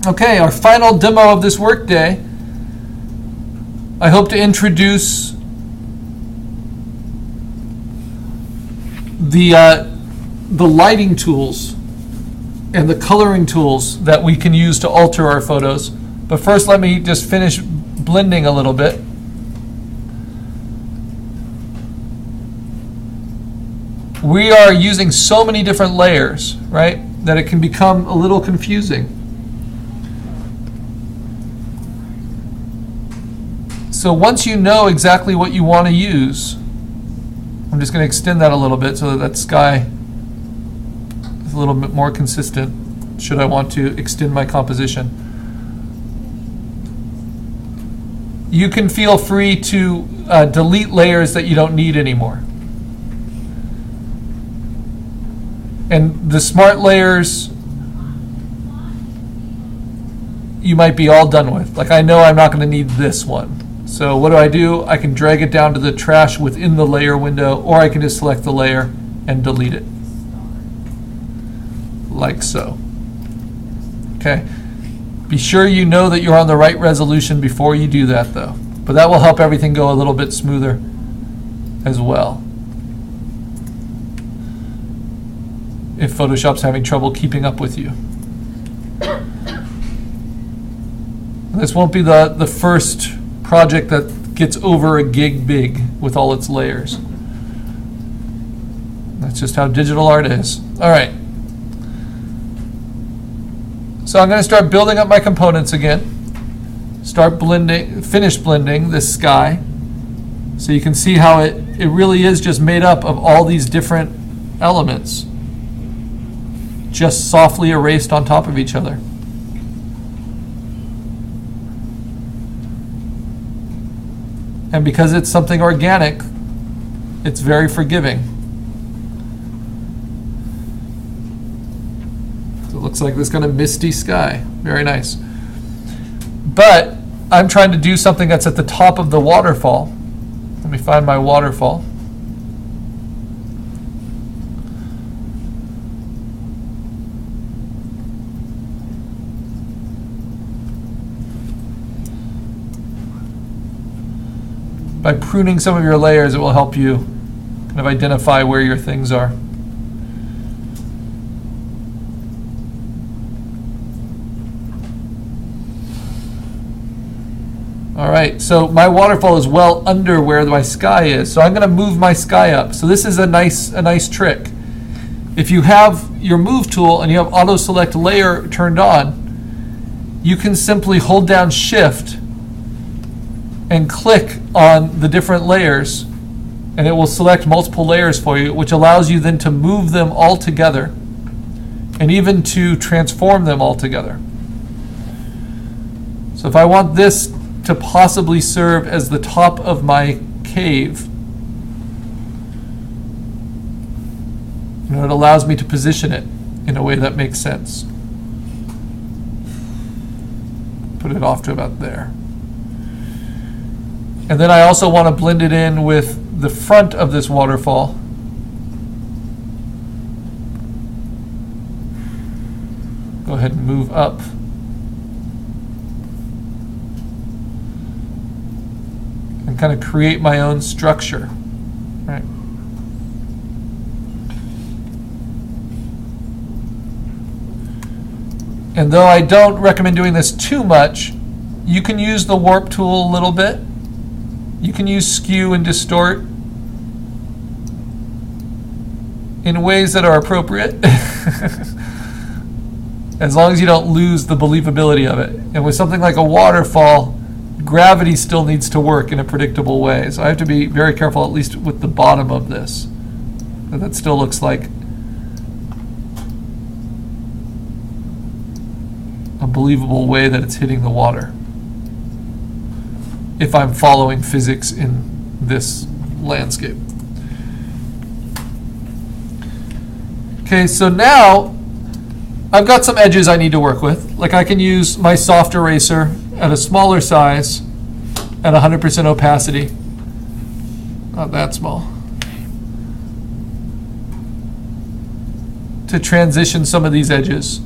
Okay, our final demo of this workday. I hope to introduce the lighting tools and the coloring tools that we can use to alter our photos. But first, let me just finish blending a little bit. We are using so many different layers, right, that it can become a little confusing. So once you know exactly what you want to use, I'm just going to extend that a little bit so that sky is a little bit more consistent, should I want to extend my composition. You can feel free to delete layers that you don't need anymore. And the smart layers, you might be all done with. Like, I know I'm not going to need this one. So what do? I can drag it down to the trash within the layer window, or I can just select the layer and delete it. Like so. Okay. Be sure you know that you're on the right resolution before you do that, though. But that will help everything go a little bit smoother as well. If Photoshop's having trouble keeping up with you. This won't be the first project that gets over a gig big with all its layers. That's just how digital art is. All right. So I'm going to start building up my components again. Start blending, finish blending this sky. So you can see how it really is just made up of all these different elements, just softly erased on top of each other. And because it's something organic, it's very forgiving. So it looks like this kind of misty sky. Very nice. But I'm trying to do something that's at the top of the waterfall. Let me find my waterfall. By pruning some of your layers, it will help you kind of identify where your things are. All right, so my waterfall is well under where my sky is, so I'm going to move my sky up. So this is a nice trick. If you have your move tool and you have auto select layer turned on, you can simply hold down Shift and click on the different layers, and it will select multiple layers for you, which allows you then to move them all together and even to transform them all together. So if I want this to possibly serve as the top of my cave, it allows me to position it in a way that makes sense. Put it off to about there. And then I also want to blend it in with the front of this waterfall. Go ahead and move up. And kind of create my own structure. Right. And though I don't recommend doing this too much, you can use the warp tool a little bit. You can use skew and distort in ways that are appropriate, as long as you don't lose the believability of it. And with something like a waterfall, gravity still needs to work in a predictable way. So I have to be very careful, at least with the bottom of this, that still looks like a believable way that it's hitting the water, if I'm following physics in this landscape. Okay, so now I've got some edges I need to work with. Like, I can use my soft eraser at a smaller size at 100% opacity. Not that small. To transition some of these edges.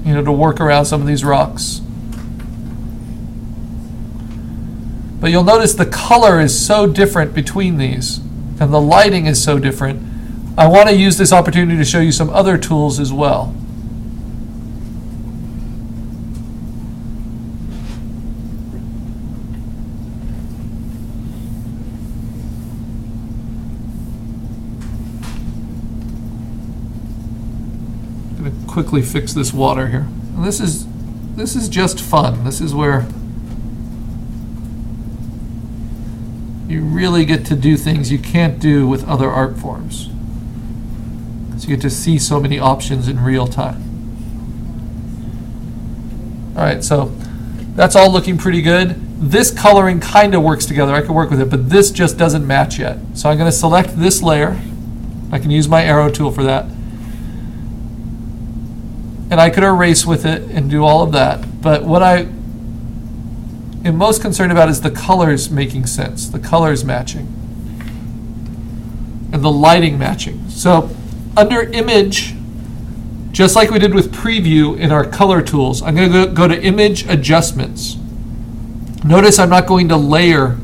to work around some of these rocks. But you'll notice the color is so different between these, and the lighting is so different. I want to use this opportunity to show you some other tools as well. I'm going to quickly fix this water here. And this is just fun. This is where you really get to do things you can't do with other art forms. So you get to see so many options in real time. All right, so that's all looking pretty good. This coloring kind of works together. I can work with it, but this just doesn't match yet. So I'm going to select this layer. I can use my arrow tool for that. And I could erase with it and do all of that. But what I am most concerned about is the colors making sense, the colors matching, and the lighting matching. So under Image, just like we did with Preview in our color tools, I'm going to go to Image Adjustments. Notice I'm not going to Layer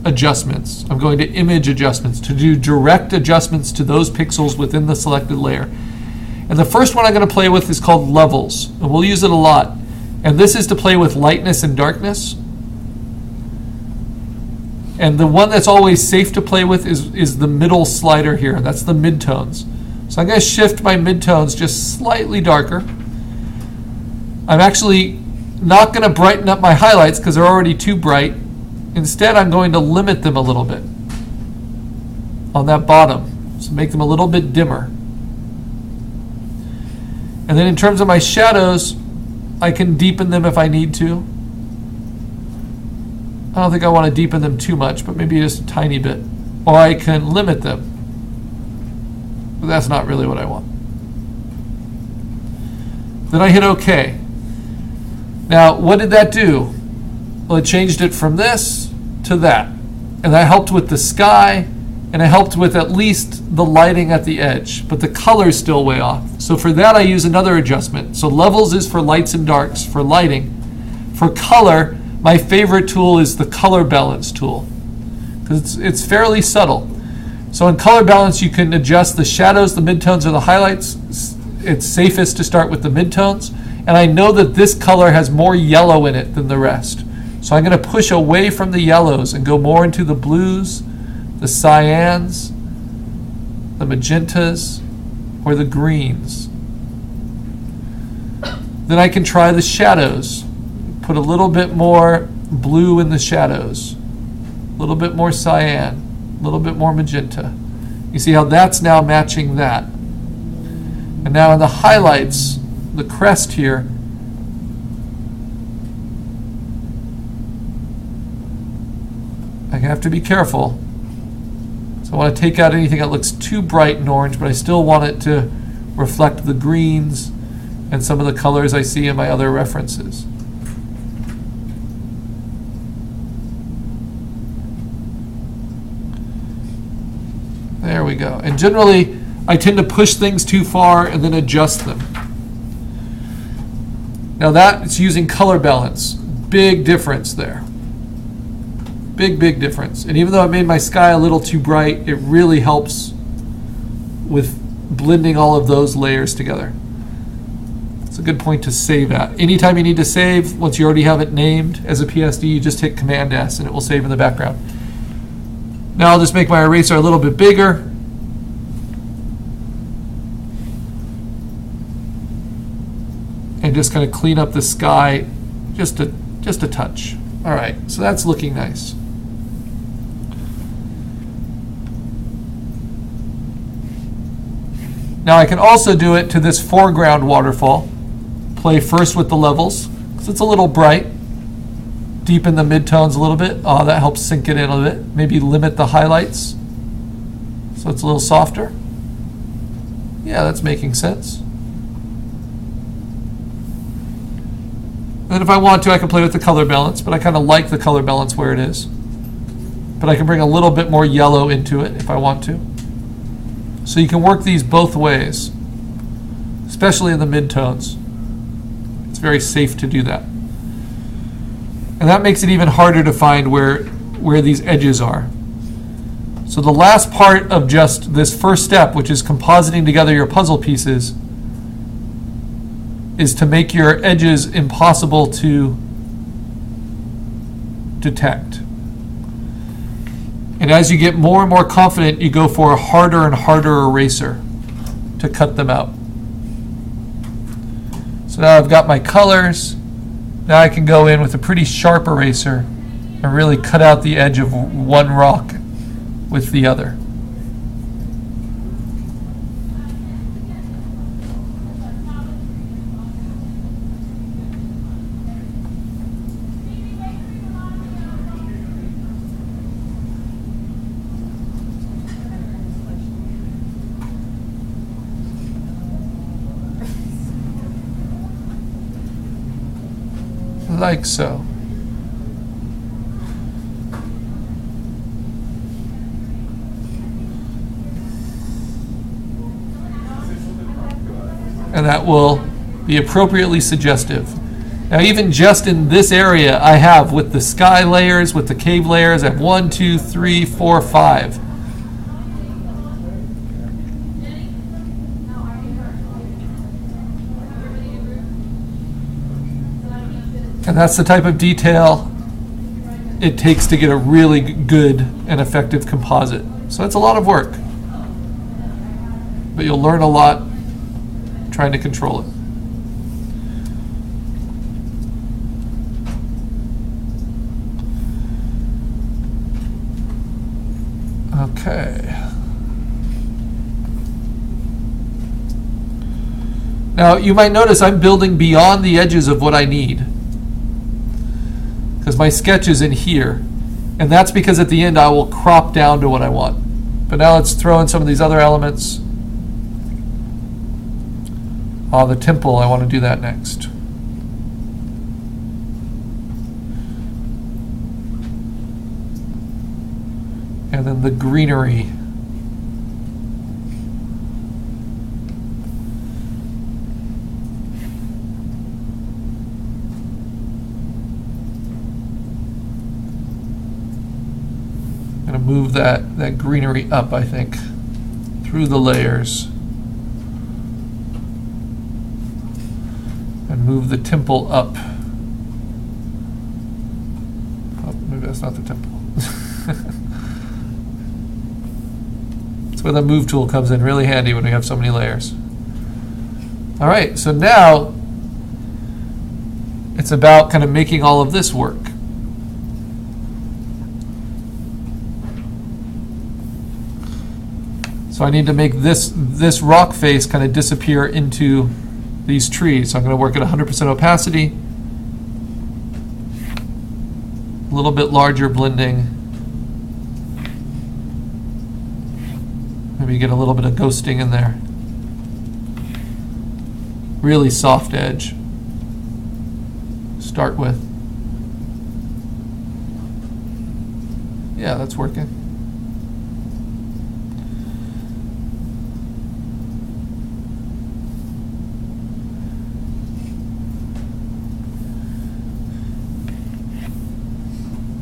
Adjustments. I'm going to Image Adjustments to do direct adjustments to those pixels within the selected layer. And the first one I'm going to play with is called Levels, and we'll use it a lot. And this is to play with lightness and darkness. And the one that's always safe to play with is the middle slider here. That's the midtones. So I'm going to shift my midtones just slightly darker. I'm actually not going to brighten up my highlights because they're already too bright. Instead, I'm going to limit them a little bit on that bottom. So make them a little bit dimmer. And then in terms of my shadows, I can deepen them if I need to. I don't think I want to deepen them too much, but maybe just a tiny bit. Or I can limit them. But that's not really what I want. Then I hit OK. Now, what did that do? Well, it changed it from this to that. And that helped with the sky, and it helped with at least the lighting at the edge, but the color's still way off. So for that, I use another adjustment. So Levels is for lights and darks, for lighting. For color, my favorite tool is the Color Balance tool, because it's fairly subtle. So in Color Balance, you can adjust the shadows, the midtones, or the highlights. It's safest to start with the midtones. And I know that this color has more yellow in it than the rest. So I'm going to push away from the yellows and go more into the blues, the cyans, the magentas, or the greens. Then I can try the shadows. Put a little bit more blue in the shadows, a little bit more cyan, a little bit more magenta. You see how that's now matching that. And now in the highlights, the crest here, I have to be careful. So I want to take out anything that looks too bright and orange, but I still want it to reflect the greens and some of the colors I see in my other references. There we go. And generally, I tend to push things too far and then adjust them. Now that's using color balance. Big difference there. Big difference. And even though I made my sky a little too bright, it really helps with blending all of those layers together. It's a good point to save at. Anytime you need to save, once you already have it named as a PSD, you just hit Command S and it will save in the background. Now I'll just make my eraser a little bit bigger. And just kind of clean up the sky just a touch. All right, so that's looking nice. Now I can also do it to this foreground waterfall. Play first with the levels, because it's a little bright. Deepen the midtones a little bit. Oh, that helps sink it in a little bit. Maybe limit the highlights so it's a little softer. Yeah, that's making sense. And if I want to, I can play with the color balance, but I kind of like the color balance where it is. But I can bring a little bit more yellow into it if I want to. So you can work these both ways, especially in the midtones. very safe to do that. And that makes it even harder to find where these edges are. So the last part of just this first step, which is compositing together your puzzle pieces, is to make your edges impossible to detect. And as you get more and more confident, you go for a harder and harder eraser to cut them out. So now I've got my colors. Now I can go in with a pretty sharp eraser and really cut out the edge of one rock with the other. Like so. And that will be appropriately suggestive. Now, even just in this area, I have with the sky layers, with the cave layers, I have 1, 2, 3, 4, 5. And that's the type of detail it takes to get a really good and effective composite. So it's a lot of work, but you'll learn a lot trying to control it. Okay. Now you might notice I'm building beyond the edges of what I need, because my sketch is in here, and that's because at the end I will crop down to what I want. But now let's throw in some of these other elements. The temple, I want to do that next. And then the greenery. Move that greenery up, I think, through the layers. And move the temple up. Oh, maybe that's not the temple. That's where the move tool comes in really handy when we have so many layers. All right, so now it's about kind of making all of this work. So I need to make this rock face kind of disappear into these trees. So I'm going to work at 100% opacity, a little bit larger blending, maybe get a little bit of ghosting in there. Really soft edge. Start with. Yeah, that's working.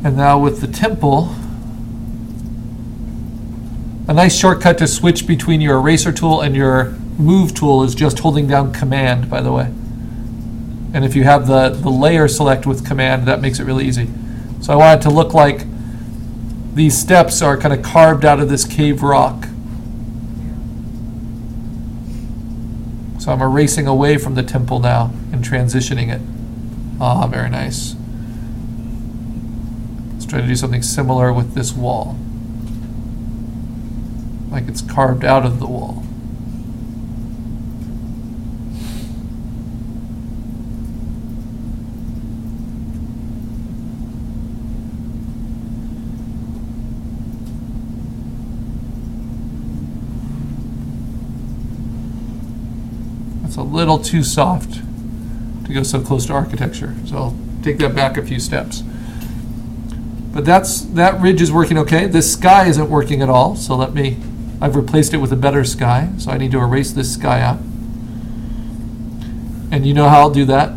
And now with the temple, a nice shortcut to switch between your eraser tool and your move tool is just holding down Command, by the way. And if you have the layer select with Command, that makes it really easy. So I want it to look like these steps are kind of carved out of this cave rock. So I'm erasing away from the temple now and transitioning it. Ah, very nice. Try to do something similar with this wall, like it's carved out of the wall. That's a little too soft to go so close to architecture, so I'll take that back a few steps. But that ridge is working okay. This sky isn't working at all, so I've replaced it with a better sky, so I need to erase this sky out. And you know how I'll do that.